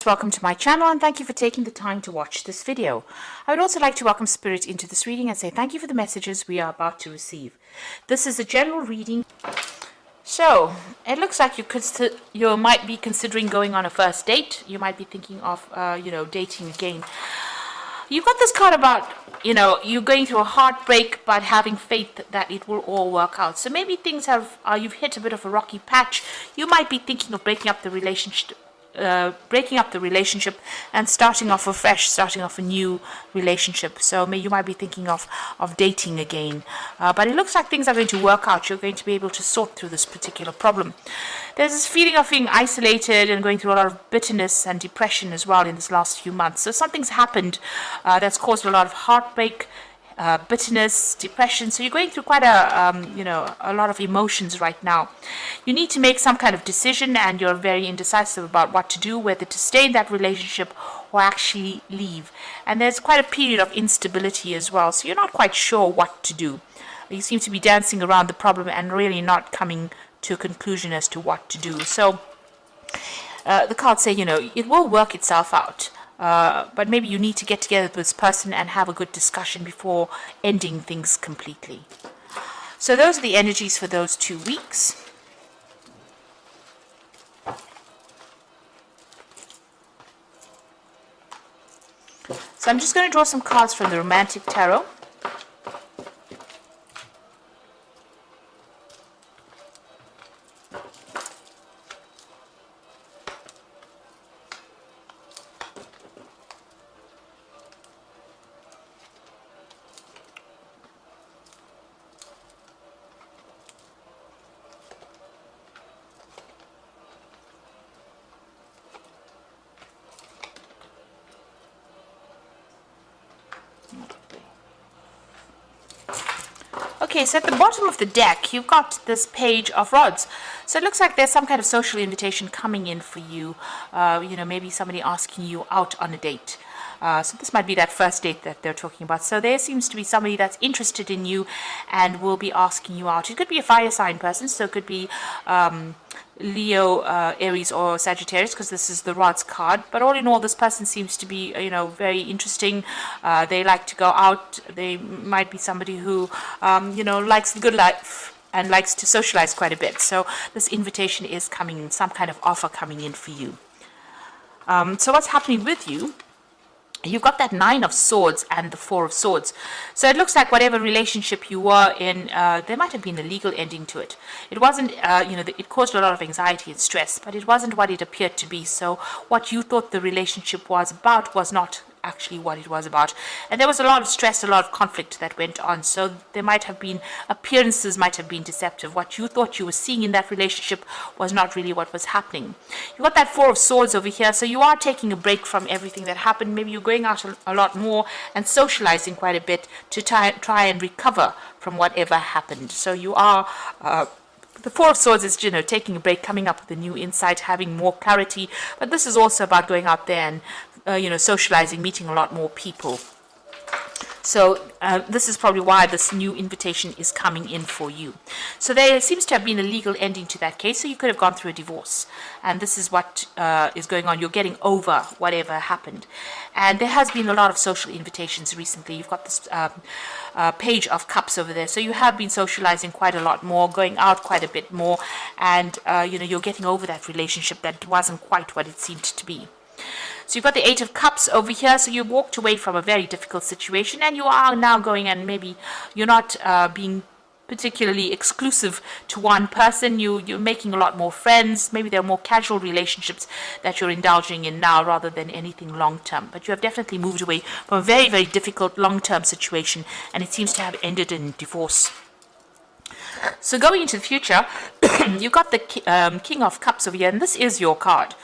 Welcome to my channel and thank you for taking the time to watch this video. I would also like to welcome Spirit into this reading and say thank you for the messages we are about to receive. This is a general reading. So, it looks like you might be considering going on a first date. You might be thinking of, dating again. You've got this card about, you're going through a heartbreak but having faith that it will all work out. So maybe things you've hit a bit of a rocky patch. You might be thinking of breaking up the relationship and starting off afresh, starting off a new relationship. So you might be thinking of dating again. But it looks like things are going to work out. You're going to be able to sort through this particular problem. There's this feeling of being isolated and going through a lot of bitterness and depression as well in this last few months. So something's happened that's caused a lot of heartbreak, bitterness, depression. So you're going through quite a lot of emotions right now. You need to make some kind of decision and you're very indecisive about what to do, whether to stay in that relationship or actually leave. And there's quite a period of instability as well. So you're not quite sure what to do. You seem to be dancing around the problem and really not coming to a conclusion as to what to do. So the cards say, it will work itself out. But maybe you need to get together with this person and have a good discussion before ending things completely. So those are the energies for those 2 weeks. So I'm just going to draw some cards from the Romantic Tarot. Okay, so at the bottom of the deck, you've got this Page of Rods. So it looks like there's some kind of social invitation coming in for you. Maybe somebody asking you out on a date. So this might be that first date that they're talking about. So there seems to be somebody that's interested in you and will be asking you out. It could be a fire sign person, so it could be Leo, Aries, or Sagittarius, because this is the Rods card. But all in all, this person seems to be, very interesting. They like to go out. They might be somebody who, likes the good life and likes to socialize quite a bit. So this invitation is coming in, some kind of offer coming in for you. So what's happening with you? You've got that 9 of Swords and the 4 of Swords. So it looks like whatever relationship you were in, there might have been a legal ending to it. It wasn't, it caused a lot of anxiety and stress, but it wasn't what it appeared to be. So what you thought the relationship was about was not actually what it was about. And there was a lot of stress, a lot of conflict that went on. So there might have been, appearances might have been deceptive. What you thought you were seeing in that relationship was not really what was happening. You got that 4 of Swords over here. So you are taking a break from everything that happened. Maybe you're going out a lot more and socializing quite a bit to try and recover from whatever happened. So you are the 4 of Swords is, taking a break, coming up with a new insight, having more clarity. But this is also about going out there and socializing, meeting a lot more people. So this is probably why this new invitation is coming in for you. So there seems to have been a legal ending to that case. So you could have gone through a divorce. And this is what is going on. You're getting over whatever happened. And there has been a lot of social invitations recently. You've got this Page of Cups over there. So you have been socializing quite a lot more, going out quite a bit more. And, you're getting over that relationship that wasn't quite what it seemed to be. So you've got the 8 of Cups over here. So you walked away from a very difficult situation and you are now going, and maybe you're not being particularly exclusive to one person. You're making a lot more friends. Maybe there are more casual relationships that you're indulging in now rather than anything long-term. But you have definitely moved away from a very, very difficult long-term situation, and it seems to have ended in divorce. So going into the future, you've got the King of Cups over here, and this is your card.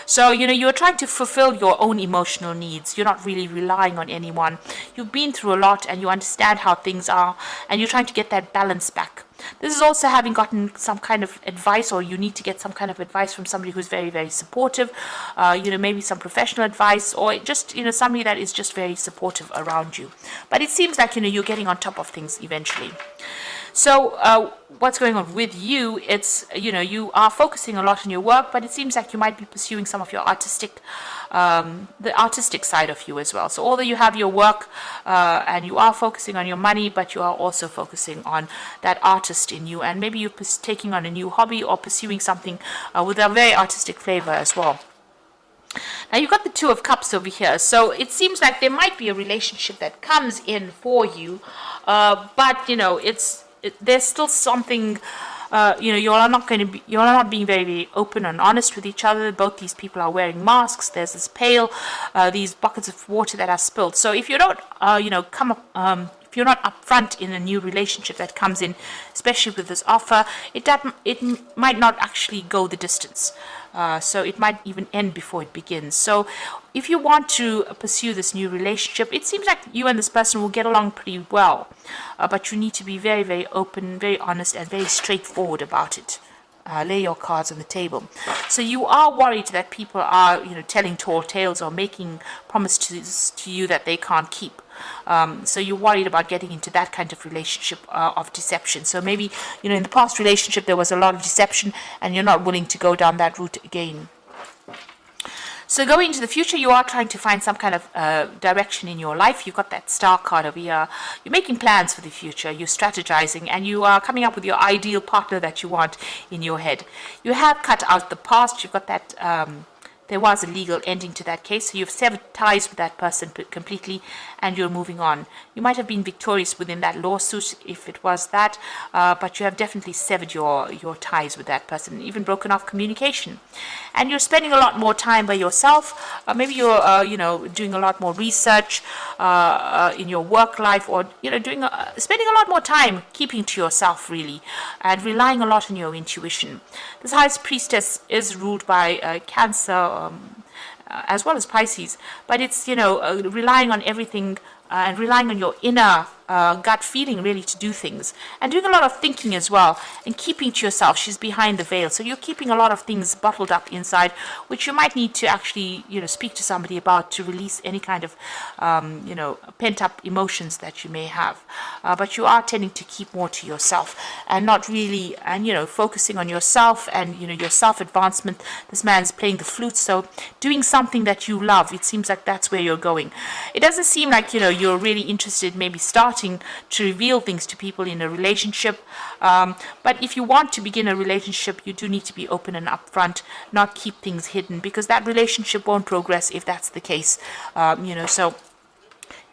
So, you're trying to fulfill your own emotional needs. You're not really relying on anyone. You've been through a lot and you understand how things are, and you're trying to get that balance back. This is also having gotten some kind of advice, or you need to get some kind of advice from somebody who's very, very supportive, maybe some professional advice, or just, somebody that is just very supportive around you. But it seems like, you're getting on top of things eventually. So what's going on with you? It's, you are focusing a lot on your work, but it seems like you might be pursuing some of your artistic the artistic side of you as well. So although you have your work and you are focusing on your money, but you are also focusing on that artist in you, and maybe you're taking on a new hobby or pursuing something with a very artistic flavor as well. Now you've got the Two of Cups over here, so it seems like there might be a relationship that comes in for you, but there's still something. You're not being very, very open and honest with each other. Both these people are wearing masks. There's this pail, these buckets of water that are spilled. So if you don't, if you're not upfront in a new relationship that comes in, especially with this offer, it might not actually go the distance. So it might even end before it begins. So if you want to pursue this new relationship, it seems like you and this person will get along pretty well. But you need to be very, very open, very honest, and very straightforward about it. Lay your cards on the table. So you are worried that people are, telling tall tales or making promises to you that they can't keep. So you're worried about getting into that kind of relationship of deception. So maybe, in the past relationship there was a lot of deception and you're not willing to go down that route again. So going into the future, you are trying to find some kind of direction in your life. You've got that star card over here. You're making plans for the future. You're strategizing, and you are coming up with your ideal partner that you want in your head. You have cut out the past. You've got that there was a legal ending to that case, so you've severed ties with that person completely, and you're moving on. You might have been victorious within that lawsuit if it was that, but you have definitely severed your ties with that person, even broken off communication. And you're spending a lot more time by yourself. Maybe you're doing a lot more research in your work life, or spending a lot more time keeping to yourself, really, and relying a lot on your intuition. This High Priestess is ruled by Cancer, as well as Pisces, but it's relying on everything and relying on your inner gut feeling, really, to do things, and doing a lot of thinking as well, and keeping to yourself. She's behind the veil, so you're keeping a lot of things bottled up inside, which you might need to actually speak to somebody about to release any kind of pent up emotions that you may have. But you are tending to keep more to yourself and not really, and focusing on yourself and your self advancement. This man's playing the flute, so doing something that you love. It seems like that's where you're going. It doesn't seem like you're really interested, maybe starting to reveal things to people in a relationship, but if you want to begin a relationship, you do need to be open and upfront, not keep things hidden, because that relationship won't progress if that's the case. So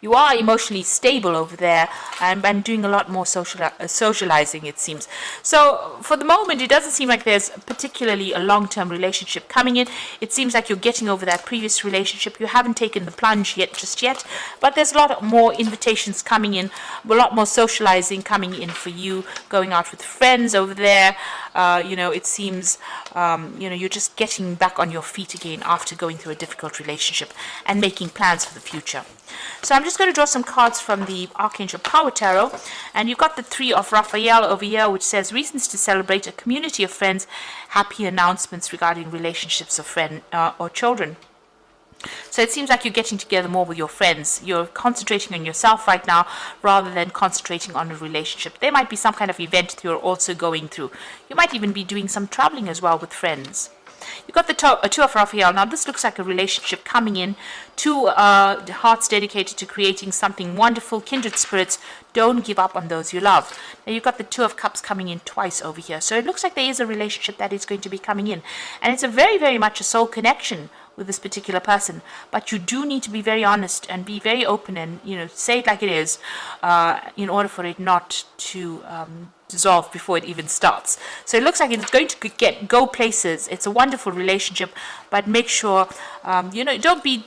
you are emotionally stable over there, and doing a lot more socializing, it seems. So for the moment, it doesn't seem like there's particularly a long-term relationship coming in. It seems like you're getting over that previous relationship. You haven't taken the plunge just yet, but there's a lot more invitations coming in, a lot more socializing coming in for you, going out with friends over there. It seems, you're just getting back on your feet again after going through a difficult relationship and making plans for the future. So I'm just going to draw some cards from the Archangel Power Tarot, and you've got the Three of Raphael over here, which says reasons to celebrate, a community of friends, happy announcements regarding relationships of friends or children. So it seems like you're getting together more with your friends. You're concentrating on yourself right now rather than concentrating on a relationship. There might be some kind of event that you're also going through. You might even be doing some traveling as well with friends. You've got the Two of Raphael. Now this looks like a relationship coming in. Two hearts dedicated to creating something wonderful, kindred spirits. Don't give up on those you love. Now you've got the Two of Cups coming in twice over here. So it looks like there is a relationship that is going to be coming in. And it's a very, very much a soul connection with this particular person, but you do need to be very honest and be very open and say it like it is, in order for it not to dissolve before it even starts. So it looks like it's going to go places. It's a wonderful relationship, but make sure don't be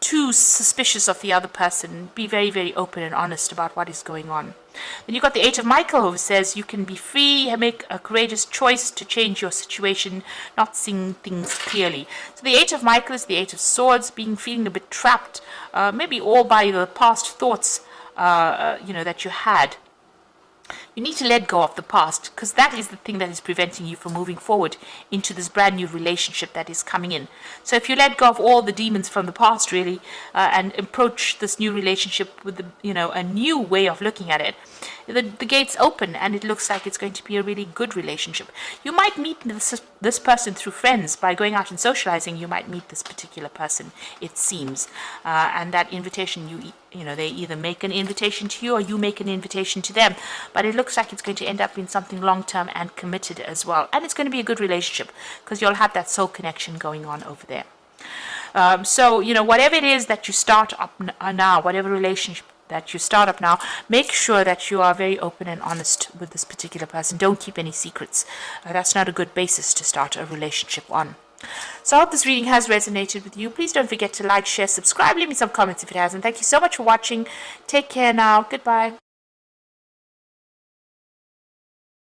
too suspicious of the other person. Be very, very open and honest about what is going on. Then you've got the Eight of Michael, who says you can be free, make a courageous choice to change your situation, not seeing things clearly. So the Eight of Michael is the Eight of Swords, feeling a bit trapped, maybe all by the past thoughts that you had. You need to let go of the past, because that is the thing that is preventing you from moving forward into this brand new relationship that is coming in. So if you let go of all the demons from the past, really, and approach this new relationship with a new way of looking at it, the gates open, and it looks like it's going to be a really good relationship. You might meet this person through friends. By going out and socializing, you might meet this particular person, it seems, and that invitation, they either make an invitation to you or you make an invitation to them, but it looks like it's going to end up in something long-term and committed as well, and it's going to be a good relationship because you'll have that soul connection going on over there. So whatever it is that you start up now, whatever relationship that you start up now, make sure that you are very open and honest with this particular person. Don't keep any secrets. That's not a good basis to start a relationship on. So I hope this reading has resonated with you. Please don't forget to like, share, subscribe, leave me some comments if it hasn't. Thank you so much for watching. Take care now. Goodbye.